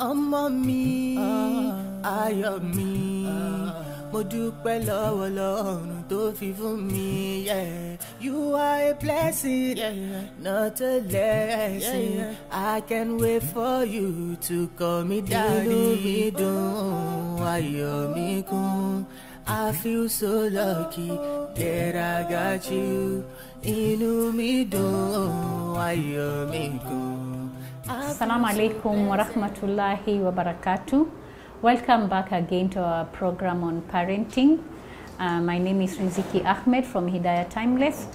ọmọ mi ayọ̀ mi mo dúpẹ́ lọ́wọ́ Ọlọ́run tó fi fún mi. You are a blessing, not a lesson. I can't wait for you to call me daddy. Inú mi dùn, ayọ̀ mi kún. I feel so lucky that I got you. Inú mi dùn, ayọ̀ mi kún. Assalamu alaikum wa rahmatullahi wa barakatuh. Welcome back again to our program on parenting. My name is Riziki Ahmed from Hidayah Timeless.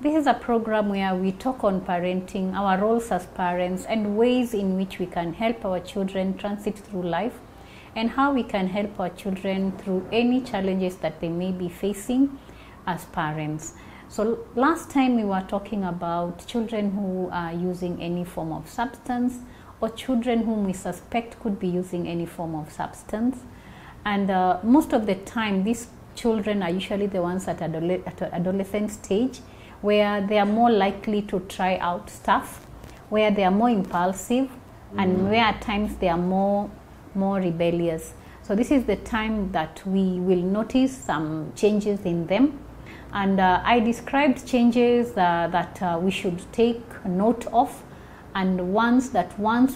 This is a program where we talk on parenting, our roles as parents, and ways in which we can help our children transit through life, and how we can help our children through any challenges that they may be facing as parents. So last time we were talking about children who are using any form of substance, or children whom we suspect could be using any form of substance. And most of the time, these children are usually the ones at adolescent stage, where they are more likely to try out stuff, where they are more impulsive, and where at times they are more rebellious. So this is the time that we will notice some changes in them. And I described changes that we should take note of, and once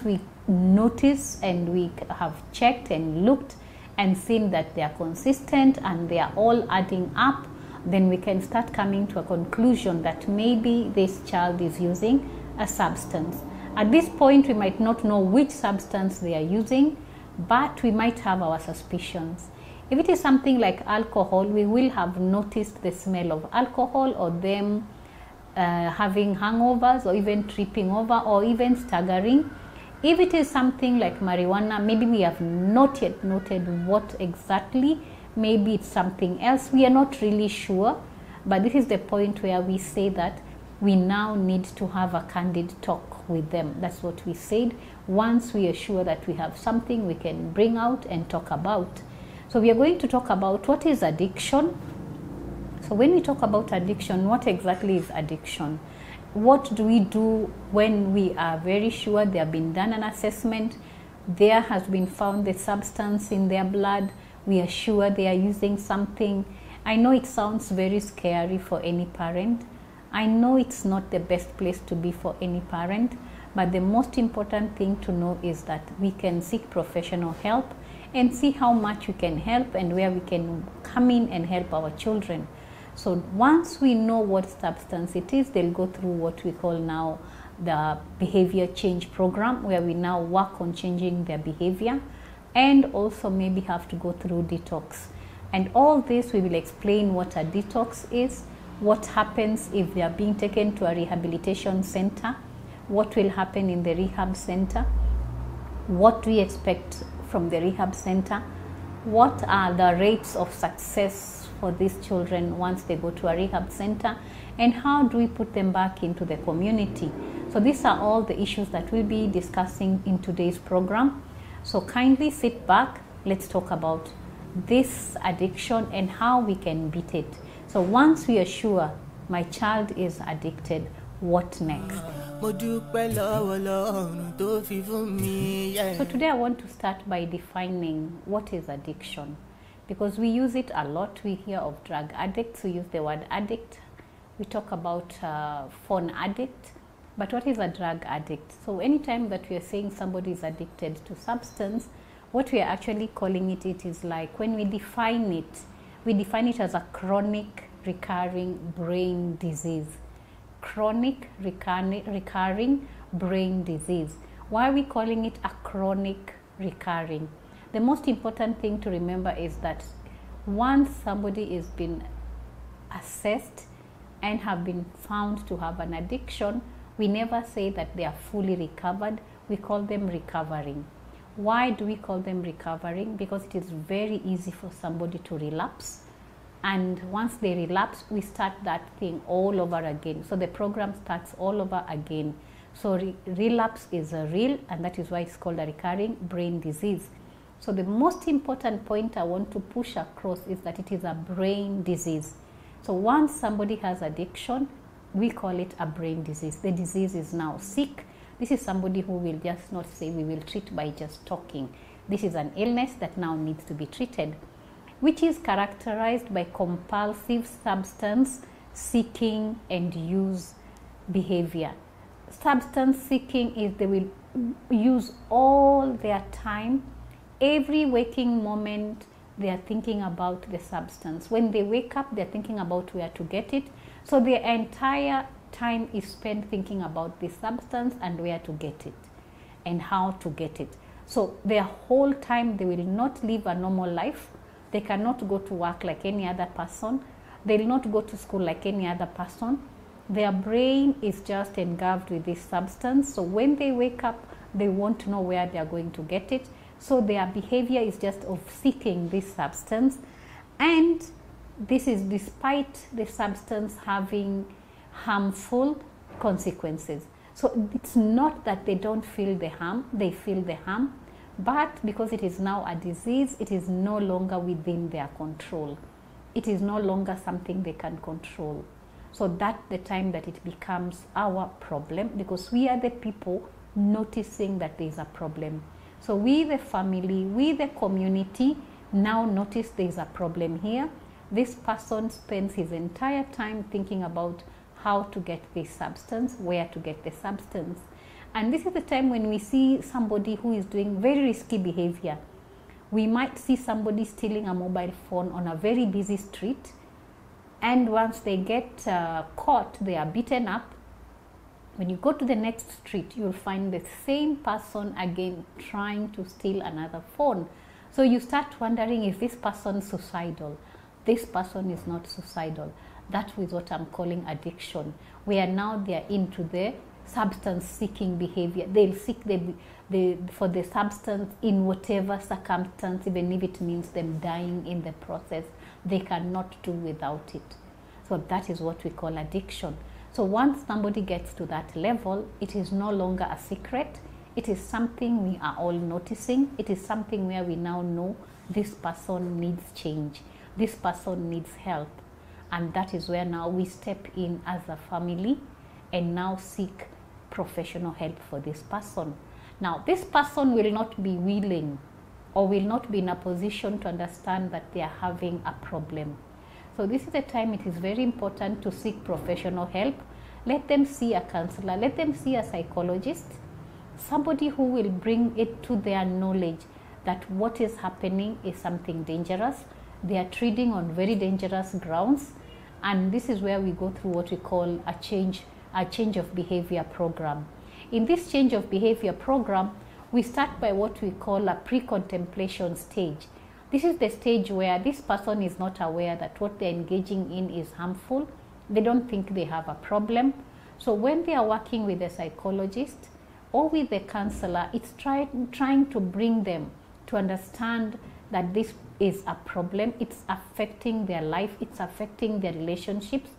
we notice and we have checked and looked and seen that they are consistent and they are all adding up, then we can start coming to a conclusion that maybe this child is using a substance. At this point, we might not know which substance they are using, but we might have our suspicions. If it is something like alcohol, we will have noticed the smell of alcohol, or them having hangovers, or even tripping over, or even staggering. If it is something like marijuana, maybe we have not yet noted what exactly. Maybe it's something else. We are not really sure. But this is the point where we say that we now need to have a candid talk with them. That's what we said. Once we are sure that we have something we can bring out and talk about. So we are going to talk about what is addiction. So when we talk about addiction, what exactly is addiction? What do we do when we are very sure there have been done an assessment, there has been found the substance in their blood, we are sure they are using something? I know it sounds very scary for any parent. I know it's not the best place to be for any parent, but the most important thing to know is that we can seek professional help and see how much we can help and where we can come in and help our children. So once we know what substance it is, they'll go through what we call now the behavior change program, where we now work on changing their behavior, and also maybe have to go through detox. And all this, we will explain what a detox is, what happens if they are being taken to a rehabilitation center, what will happen in the rehab center, what we expect from the rehab center, what are the rates of success for these children once they go to a rehab center, and how do we put them back into the community. So these are all the issues that we'll be discussing in today's program. So kindly sit back, let's talk about this addiction and how we can beat it. So once we are sure my child is addicted, what next? So today I want to start by defining what is addiction, because we use it a lot. We hear of drug addicts, we use the word addict, we talk about phone addict, but what is a drug addict? So anytime that we are saying somebody is addicted to substance, what we are actually calling it is like, when we define it as a chronic recurring brain disease. Chronic recurring brain disease. Why are we calling it a chronic recurring? The most important thing to remember is that once somebody is been assessed and have been found to have an addiction, we never say that they are fully recovered. We call them recovering. Why do we call them recovering? Because it is very easy for somebody to relapse. And once they relapse, we start that thing all over again. So the program starts all over again. So relapse is a real, and that is why it's called a recurring brain disease. So the most important point I want to push across is that it is a brain disease. So once somebody has addiction, we call it a brain disease. The disease is now sick. This is somebody who will just not say we will treat by just talking. This is an illness that now needs to be treated, which is characterized by compulsive substance seeking and use behavior. Substance seeking is they will use all their time, every waking moment they are thinking about the substance. When they wake up, they're thinking about where to get it. So their entire time is spent thinking about the substance and where to get it and how to get it. So their whole time they will not live a normal life. They cannot go to work like any other person. They will not go to school like any other person. Their brain is just engulfed with this substance. So when they wake up, they won't know where they are going to get it. So their behavior is just of seeking this substance. And this is despite the substance having harmful consequences. So it's not that they don't feel the harm, they feel the harm. But because it is now a disease, it is no longer within their control. It is no longer something they can control. So that's the time that it becomes our problem, because we are the people noticing that there is a problem. So we, the family, we, the community, now notice there is a problem here. This person spends his entire time thinking about how to get this substance, where to get the substance. And this is the time when we see somebody who is doing very risky behavior. We might see somebody stealing a mobile phone on a very busy street, and once they get caught, they are beaten up. When you go to the next street, you'll find the same person again trying to steal another phone. So you start wondering, is this person suicidal? This person is not suicidal. That is what I'm calling addiction, where now they are into the substance seeking behavior. They'll seek for the substance in whatever circumstance, even if it means them dying in the process. They cannot do without it. So that is what we call addiction. So once somebody gets to that level, it is no longer a secret. It is something we are all noticing. It is something where we now know this person needs change. This person needs help. And that is where now we step in as a family and now seek professional help for this person. Now, this person will not be willing or will not be in a position to understand that they are having a problem. So this is a time it is very important to seek professional help. Let them see a counselor, let them see a psychologist, somebody who will bring it to their knowledge that what is happening is something dangerous. They are treading on very dangerous grounds, and this is where we go through what we call a change of behavior program. In this change of behavior program, we start by what we call a pre-contemplation stage. This is the stage where this person is not aware that what they're engaging in is harmful. They don't think they have a problem. So when they are working with a psychologist or with a counselor, it's trying to bring them to understand that this is a problem. It's affecting their life. It's affecting their relationships.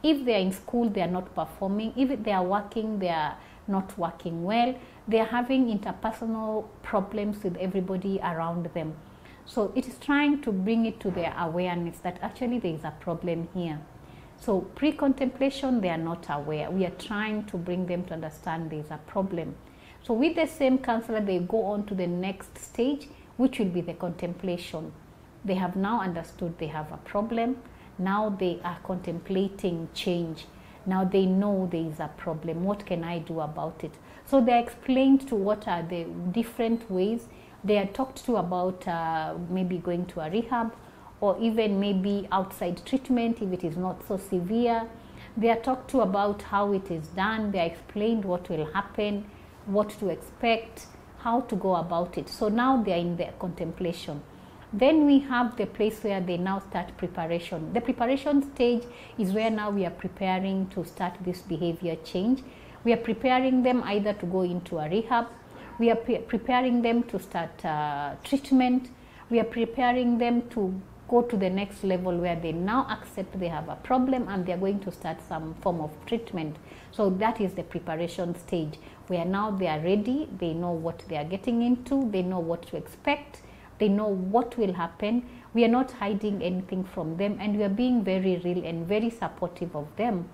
If they are in school, they are not performing. If they are working, they are not working well. They are having interpersonal problems with everybody around them. So it is trying to bring it to their awareness that actually there is a problem here. So pre-contemplation, they are not aware. We are trying to bring them to understand there is a problem. So with the same counselor, they go on to the next stage, which will be the contemplation. They have now understood they have a problem. Now they are contemplating change. Now they know there is a problem. What can I do about it? So they are explained to what are the different ways. They are talked to about maybe going to a rehab, or even maybe outside treatment if it is not so severe. They are talked to about how it is done. They are explained what will happen, what to expect, how to go about it. So now they are in their contemplation. Then we have the place where they now start preparation. The preparation stage is where now we are preparing to start this behavior change. We are preparing them either to go into a rehab. We are preparing them to start treatment. We are preparing them to go to the next level where they now accept they have a problem and they are going to start some form of treatment. So that is the preparation stage where now they are ready. They know what they are getting into. They know what to expect. They know what will happen. We are not hiding anything from them, and we are being very real and very supportive of them.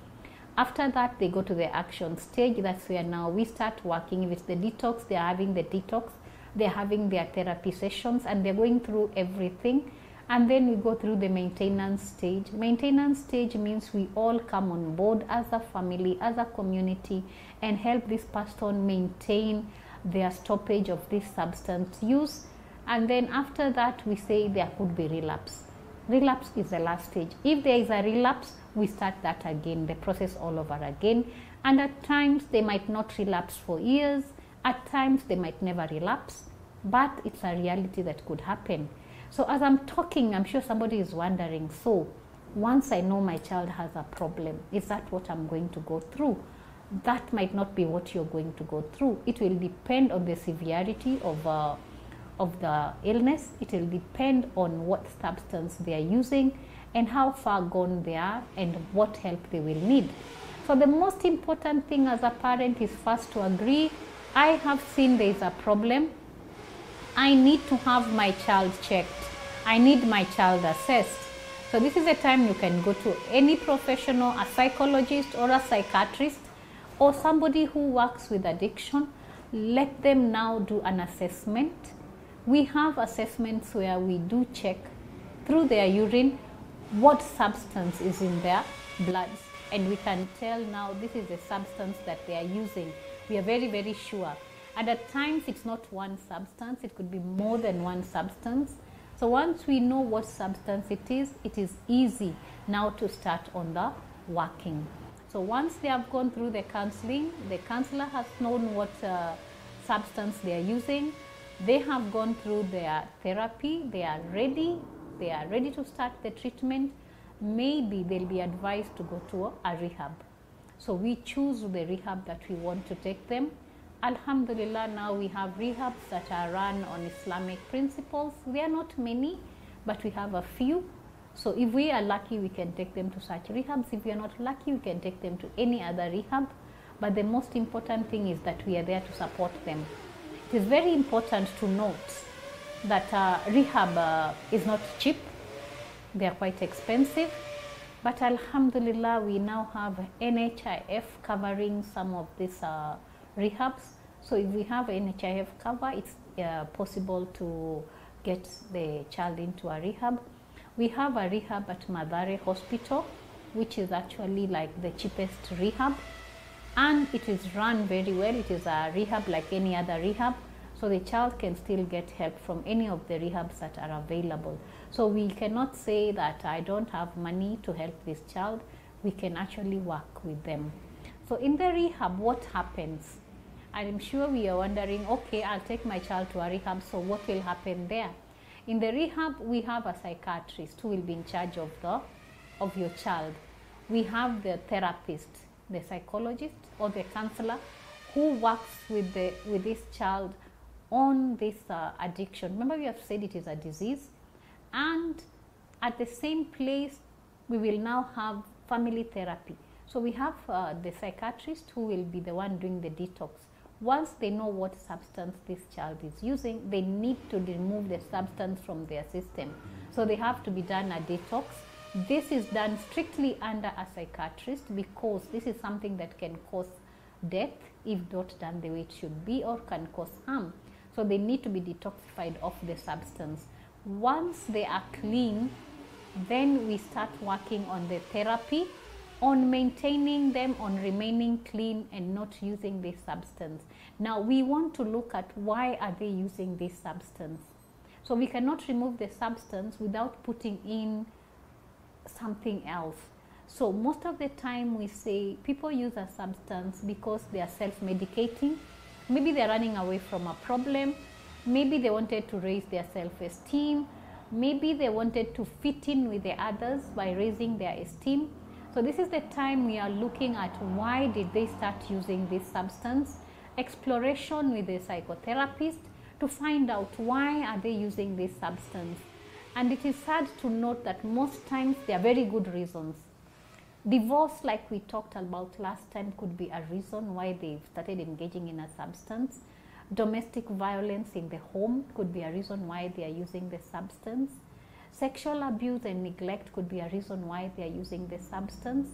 After that, they go to the action stage. That's where now we start working. If it's the detox, they're having the detox, they're having their therapy sessions, and they're going through everything. And then we go through the maintenance stage. Maintenance stage means we all come on board as a family, as a community, and help this person maintain their stoppage of this substance use. And then after that, we say there could be relapse. Relapse is the last stage. If there is a relapse, we start that again, the process all over again. And at times, they might not relapse for years. At times, they might never relapse. But it's a reality that could happen. So as I'm talking, I'm sure somebody is wondering, so once I know my child has a problem, is that what I'm going to go through? That might not be what you're going to go through. It will depend on the severity of the illness. It will depend on what substance they are using and how far gone they are and what help they will need. So the most important thing as a parent is first to agree, I have seen there is a problem. I need to have my child checked. I need my child assessed. So this is a time you can go to any professional, a psychologist or a psychiatrist or somebody who works with addiction. Let them now do an assessment. We have assessments where we do check through their urine what substance is in their bloods, and we can tell now this is the substance that they are using. We are very, very sure. And at times it's not one substance, it could be more than one substance. So once we know what substance it is easy now to start on the working. So once they have gone through the counseling, the counselor has known what substance they are using, they have gone through their therapy, they are ready to start the treatment. Maybe they'll be advised to go to a rehab. So we choose the rehab that we want to take them. Alhamdulillah, now we have rehabs that are run on Islamic principles. They are not many, but we have a few. So if we are lucky, we can take them to such rehabs. If we are not lucky, we can take them to any other rehab. But the most important thing is that we are there to support them. It is very important to note that rehab is not cheap. They are quite expensive. But Alhamdulillah, we now have NHIF covering some of these rehabs. So if we have NHIF cover, it's possible to get the child into a rehab. We have a rehab at Madare Hospital, which is actually like the cheapest rehab. And it is run very well. It is a rehab like any other rehab. So the child can still get help from any of the rehabs that are available. So we cannot say that I don't have money to help this child. We can actually work with them. So in the rehab, what happens? I'm sure we are wondering, okay, I'll take my child to a rehab, so what will happen there? In the rehab, we have a psychiatrist who will be in charge of your child. We have the therapist, the psychologist or the counselor who works with this child on this addiction. Remember, we have said it is a disease. And at the same place, we will now have family therapy. So we have the psychiatrist who will be the one doing the detox. Once they know what substance this child is using, they need to remove the substance from their system. So they have to be done a detox. This is done strictly under a psychiatrist because this is something that can cause death if not done the way it should be, or can cause harm. So they need to be detoxified of the substance. Once they are clean, then we start working on the therapy, on maintaining them, on remaining clean and not using this substance. Now we want to look at why are they using this substance. So we cannot remove the substance without putting in something else. So most of the time we say people use a substance because they are self-medicating. Maybe they're running away from a problem. Maybe they wanted to raise their self-esteem. Maybe they wanted to fit in with the others by raising their esteem. So this is the time we are looking at why did they start using this substance. Exploration with the psychotherapist to find out why are they using this substance. And it is sad to note that most times there are very good reasons. Divorce, like we talked about last time, could be a reason why they've started engaging in a substance. Domestic violence in the home could be a reason why they are using the substance. Sexual abuse and neglect could be a reason why they are using the substance.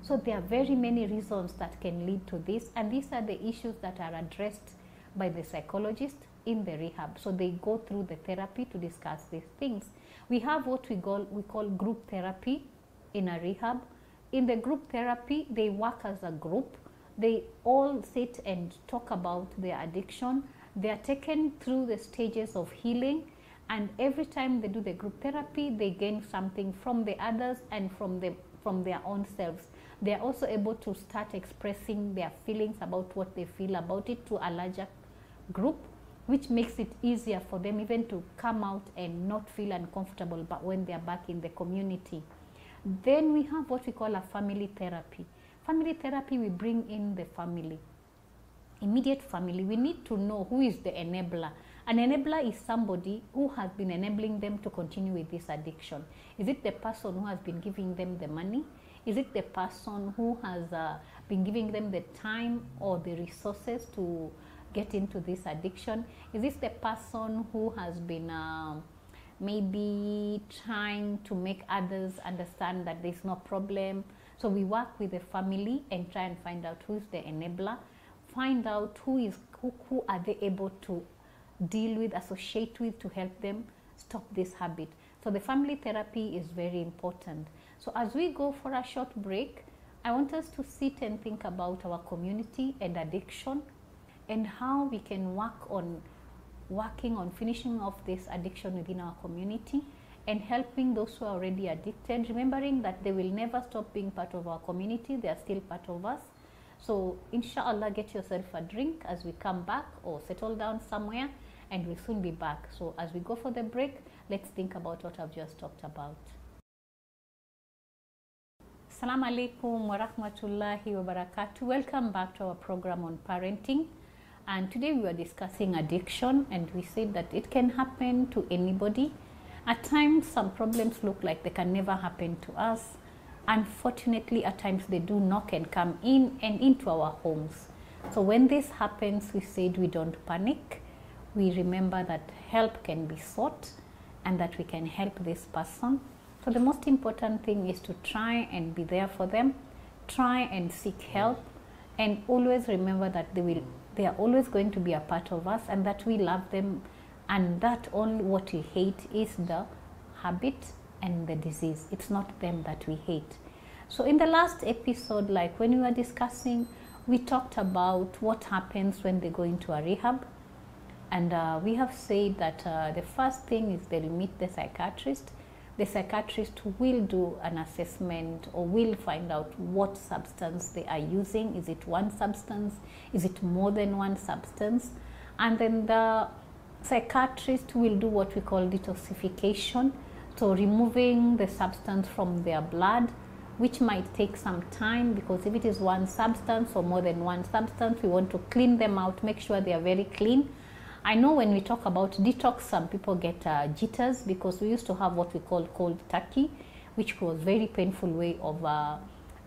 So there are very many reasons that can lead to this, and these are the issues that are addressed by the psychologist in the rehab. So they go through the therapy to discuss these things. We have what we call group therapy in a rehab. In the group therapy, they work as a group. They all sit and talk about their addiction. They are taken through the stages of healing, and every time they do the group therapy, they gain something from the others and from their own selves. They are also able to start expressing their feelings about what they feel about it to a larger group, which makes it easier for them even to come out and not feel uncomfortable but when they are back in the community. Then we have what we call a family therapy. Family therapy, we bring in the family, immediate family. We need to know who is the enabler. An enabler is somebody who has been enabling them to continue with this addiction. Is it the person who has been giving them the money? Is it the person who has been giving them the time or the resources to get into this addiction? Is this the person who has been maybe trying to make others understand that there's no problem? So we work with the family and try and find out who is the enabler, find out who are they able to deal with, associate with, to help them stop this habit. So the family therapy is very important. So as we go for a short break, I want us to sit and think about our community and addiction and how we can working on finishing off this addiction within our community and helping those who are already addicted, remembering that they will never stop being part of our community. They are still part of us. So inshallah, get yourself a drink as we come back, or settle down somewhere, and we'll soon be back. So as we go for the break, let's think about what I've just talked about. Assalamu alaikum wa rahmatullahi wa barakatuh. Welcome back to our program on parenting. And today we were discussing addiction, and we said that it can happen to anybody. At times, some problems look like they can never happen to us. Unfortunately, at times they do knock and come in and into our homes. So when this happens, we said we don't panic. We remember that help can be sought and that we can help this person. So the most important thing is to try and be there for them, try and seek help, and always remember that they are always going to be a part of us, and that we love them, and that only what we hate is the habit and the disease. It's not them that we hate. So in the last episode, like when we were discussing, we talked about what happens when they go into a rehab, and we have said that the first thing is they'll meet the psychiatrist. The psychiatrist will do an assessment, or will find out what substance they are using. Is it one substance? Is it more than one substance? And then the psychiatrist will do what we call detoxification, so removing the substance from their blood, which might take some time, because if it is one substance or more than one substance, we want to clean them out, make sure they are very clean. I know when we talk about detox, some people get jitters, because we used to have what we call cold turkey, which was a very painful way of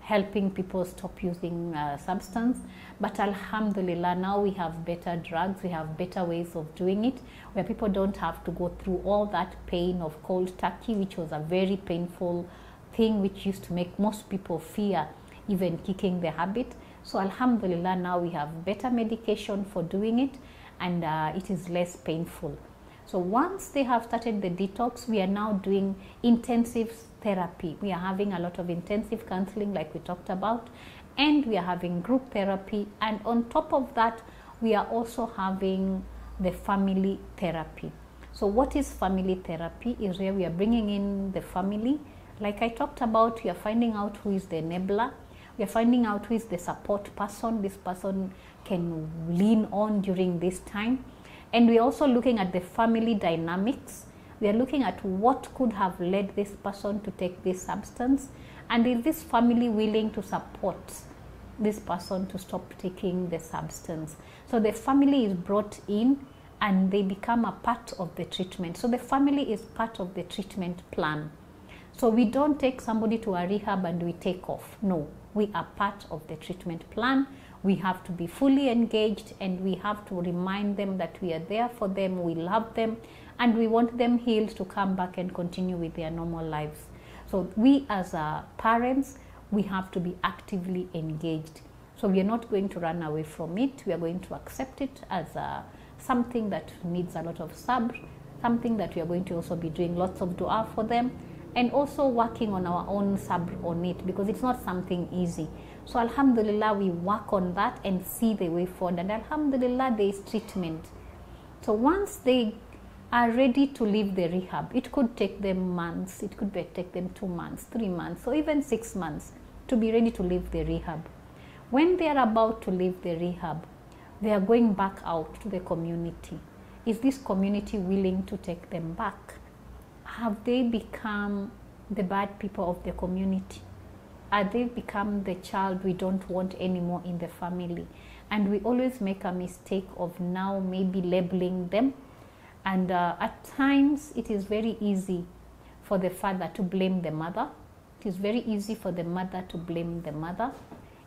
helping people stop using substance. But alhamdulillah, now we have better drugs, we have better ways of doing it, where people don't have to go through all that pain of cold turkey, which was a very painful thing, which used to make most people fear even kicking the habit. So alhamdulillah, now we have better medication for doing it, and it is less painful. So once they have started the detox, we are now doing intensive therapy. We are having a lot of intensive counseling, like we talked about, and we are having group therapy, and on top of that, we are also having the family therapy. So what is family therapy? Is where we are bringing in the family. Like I talked about, we are finding out who is the enabler. We are finding out who is the support person this person can lean on during this time. And we're also looking at the family dynamics. We are looking at what could have led this person to take this substance, and is this family willing to support this person to stop taking the substance. So the family is brought in and they become a part of the treatment. So the family is part of the treatment plan. So we don't take somebody to a rehab and we take off. No, we are part of the treatment plan. We have to be fully engaged, and we have to remind them that we are there for them, we love them, and we want them healed to come back and continue with their normal lives. So we as parents, we have to be actively engaged. So we are not going to run away from it. We are going to accept it as something that needs a lot of sabr, something that we are going to also be doing lots of dua for them, and also working on our own sabr on it, because it's not something easy. So alhamdulillah, we work on that and see the way forward, and alhamdulillah, there is treatment. So once they are ready to leave the rehab, it could take them months, it could take them 2 months, 3 months, or even 6 months to be ready to leave the rehab. When they are about to leave the rehab, they are going back out to the community. Is this community willing to take them back? Have they become the bad people of the community? Are they become the child we don't want anymore in the family? And we always make a mistake of now maybe labeling them. And at times it is very easy for the father to blame the mother. It is very easy for the mother to blame the mother.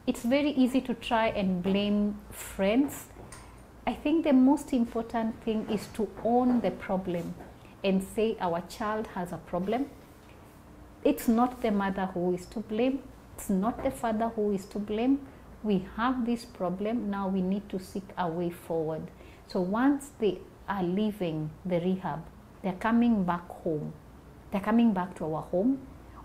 It's very easy to try and blame friends. I think the most important thing is to own the problem and say our child has a problem. It's not the mother who is to blame. It's not the father who is to blame. We have this problem. Now we need to seek a way forward. So once they are leaving the rehab, they're coming back home. They're coming back to our home.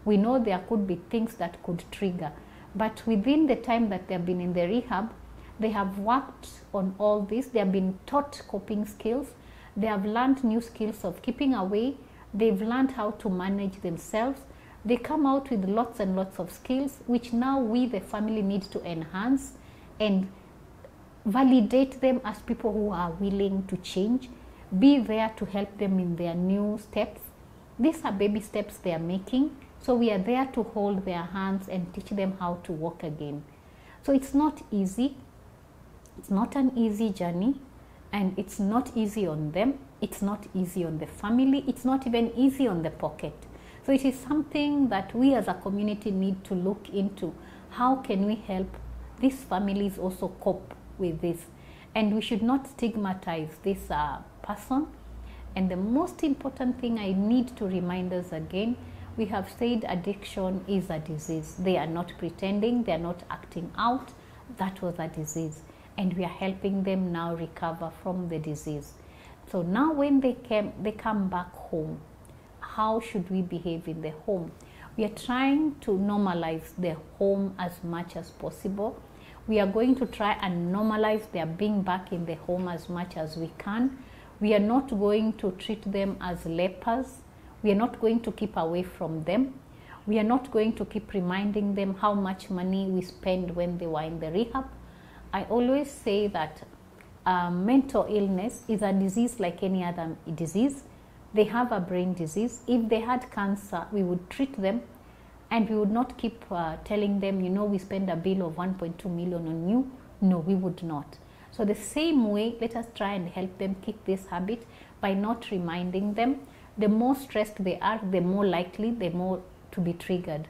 We know there could be things that could trigger. But within the time that they've been in the rehab, they have worked on all this. They have been taught coping skills. They have learned new skills of keeping away. They've learned how to manage themselves. They come out with lots and lots of skills, which now we, the family, need to enhance and validate them as people who are willing to change. Be there to help them in their new steps. These are baby steps they are making. So we are there to hold their hands and teach them how to walk again. So it's not easy. It's not an easy journey, and it's not easy on them. It's not easy on the family. It's not even easy on the pocket. So it is something that we as a community need to look into. How can we help these families also cope with this? And we should not stigmatize this person. And the most important thing I need to remind us again, we have said addiction is a disease. They are not pretending, they are not acting out. That was a disease. And we are helping them now recover from the disease. So now when they come back home, how should we behave in the home? We are trying to normalize the home as much as possible. We are going to try and normalize their being back in the home as much as we can. We are not going to treat them as lepers. We are not going to keep away from them. We are not going to keep reminding them how much money we spend when they were in the rehab. I always say that mental illness is a disease like any other disease. They have a brain disease. If they had cancer, we would treat them, and we would not keep telling them, you know, we spend a bill of 1.2 million on you. No, we would not. So the same way, let us try and help them kick this habit by not reminding them. The more stressed they are, the more likely, the more to be triggered.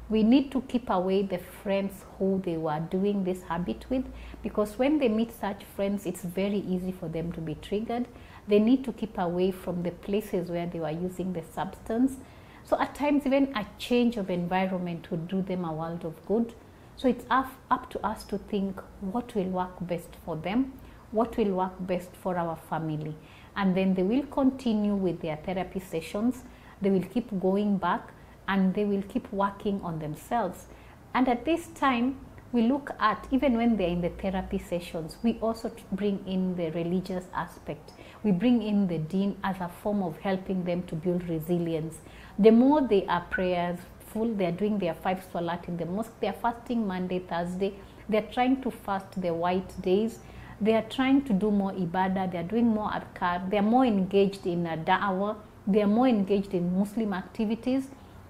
We need to keep away the friends who they were doing this habit with, because when they meet such friends, it's very easy for them to be triggered. They need to keep away from the places where they were using the substance. So at times, even a change of environment would do them a world of good. So it's up to us to think what will work best for them, what will work best for our family. And then they will continue with their therapy sessions. They will keep going back, and they will keep working on themselves. And at this time, we look at, even when they're in the therapy sessions, we also bring in the religious aspect. We bring in the deen as a form of helping them to build resilience. The more they are prayerful, they're doing their 5 salat in the mosque, they're fasting Monday, Thursday, they're trying to fast the white days, they are trying to do more ibadah, they're doing more adhkar, they're more engaged in da'wah, they're more engaged in Muslim activities.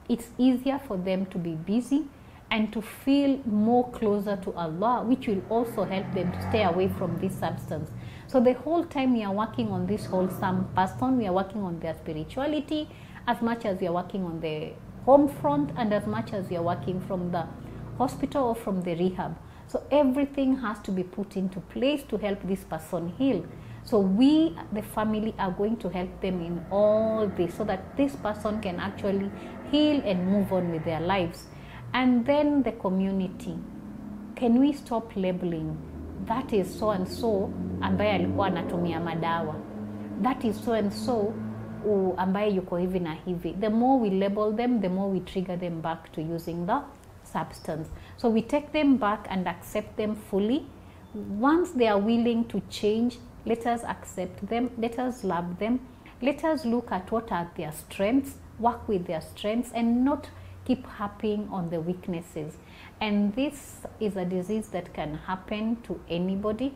It's easier for them to be busy and to feel more closer to Allah, which will also help them to stay away from this substance. So the whole time we are working on this wholesome person, we are working on their spirituality as much as we are working on the home front, and as much as we are working from the hospital or from the rehab. So everything has to be put into place to help this person heal. So we, the family, are going to help them in all this so that this person can actually heal and move on with their lives. And then the community. Can we stop labeling? That is so and so ambaye alikuwa anatumia madawa. That is so and so ambaye yuko hivi na hivi. The more we label them, the more we trigger them back to using the substance. So we take them back and accept them fully. Once they are willing to change, let us accept them, let us love them, let us look at what are their strengths, work with their strengths, and not keep harping on the weaknesses. And this is a disease that can happen to anybody.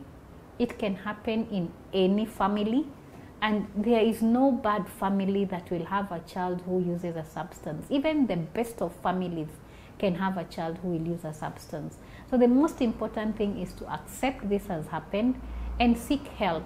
It can happen in any family, and there is no bad family that will have a child who uses a substance. Even the best of families can have a child who will use a substance. So the most important thing is to accept this has happened and seek help.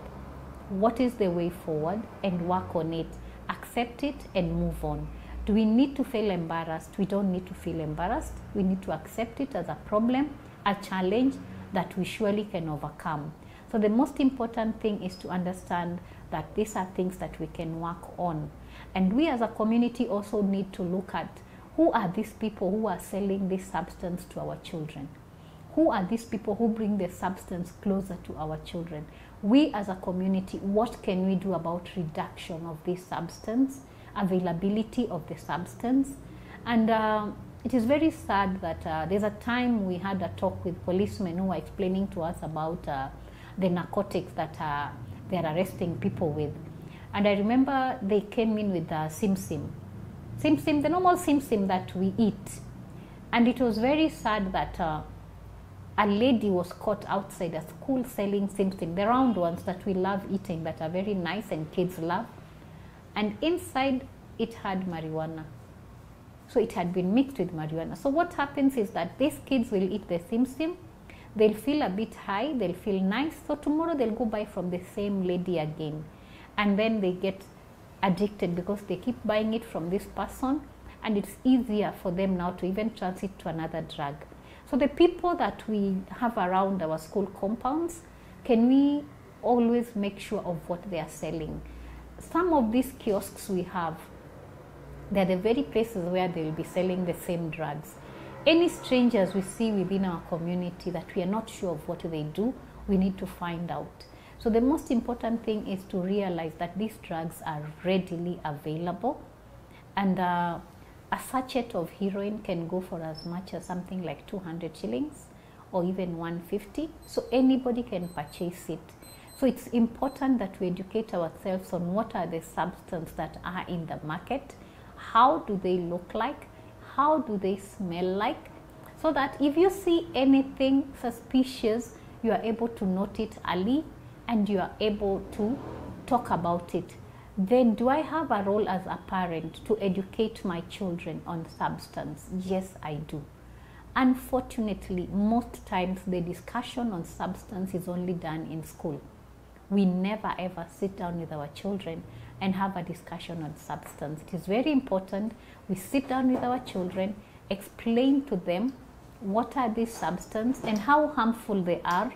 What is the way forward, and work on it. Accept it and move on. Do we need to feel embarrassed? We don't need to feel embarrassed. We need to accept it as a problem, a challenge that we surely can overcome. So the most important thing is to understand that these are things that we can work on. And we as a community also need to look at who are these people who are selling this substance to our children. Who are these people who bring the substance closer to our children? We as a community, what can we do about reduction of this substance, availability of the substance? And it is very sad that there's a time we had a talk with policemen who were explaining to us about the narcotics that they're arresting people with. And I remember they came in with Sim Sim. Sim Sim, the normal Sim Sim that we eat. And it was very sad that a lady was caught outside a school selling Sim Sim, the round ones that we love eating, that are very nice and kids love. And inside it had marijuana. So it had been mixed with marijuana. So what happens is that these kids will eat the Sim Sim, they'll feel a bit high, they'll feel nice, so tomorrow they'll go buy from the same lady again. And then they get addicted because they keep buying it from this person, and it's easier for them now to even transit to another drug. So the people that we have around our school compounds, can we always make sure of what they are selling? Some of these kiosks we have, they're the very places where they will be selling the same drugs. Any strangers we see within our community that we are not sure of what they do, we need to find out. So the most important thing is to realize that these drugs are readily available, and a sachet of heroin can go for as much as something like 200 shillings or even 150. So anybody can purchase it. So it's important that we educate ourselves on what are the substances that are in the market, how do they look like, how do they smell like, so that if you see anything suspicious, you are able to note it early and you are able to talk about it. Then do I have a role as a parent to educate my children on substance? Yes, I do. Unfortunately, most times the discussion on substance is only done in school. We never ever sit down with our children and have a discussion on substance. It is very important we sit down with our children, explain to them what are these substances and how harmful they are.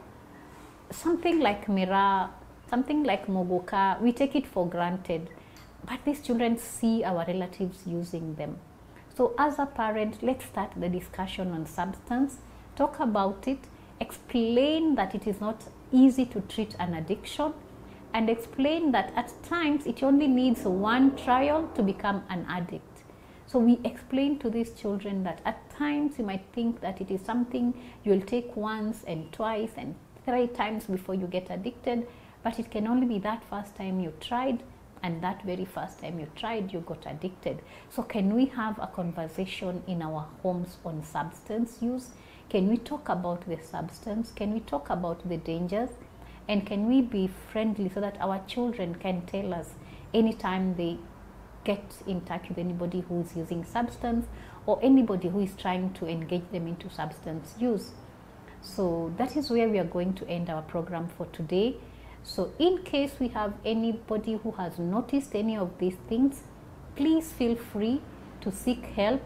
Something like Mira, something like Mogoka, we take it for granted, but these children see our relatives using them. So as a parent, let's start the discussion on substance, talk about it, explain that it is not easy to treat an addiction, and explain that at times it only needs one trial to become an addict. So we explain to these children that at times you might think that it is something you'll take once and twice and 3 times before you get addicted, but it can only be that first time you tried, and that very first time you tried, you got addicted. So can we have a conversation in our homes on substance use? Can we talk about the substance? Can we talk about the dangers? And can we be friendly so that our children can tell us anytime they get in touch with anybody who is using substance or anybody who is trying to engage them into substance use? So that is where we are going to end our program for today. So in case we have anybody who has noticed any of these things, please feel free to seek help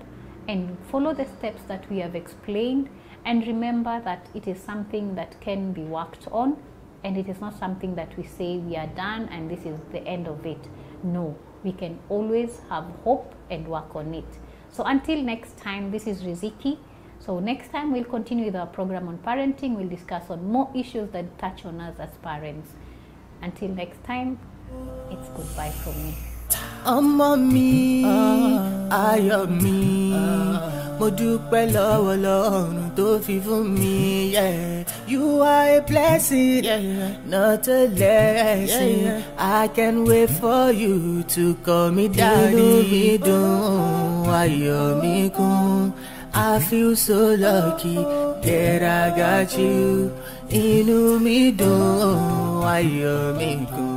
and follow the steps that we have explained. And remember that it is something that can be worked on, and it is not something that we say we are done and this is the end of it. No, we can always have hope and work on it. So until next time, this is Riziki. So next time we'll continue with our program on parenting. We'll discuss on more issues that touch on us as parents. Until next time, it's goodbye from me. Ọmọ mi, ayọ̀ mi, mo dúpẹ́ lọ́wọ́ Ọlọ́run tó fi fún mi. You are a blessing, not a lesson. I can't wait for you to call me daddy. Inú mi dùn, ayọ̀ mi kún. I feel so lucky that I got you. Inú mi dùn, ayọ̀ mi kún.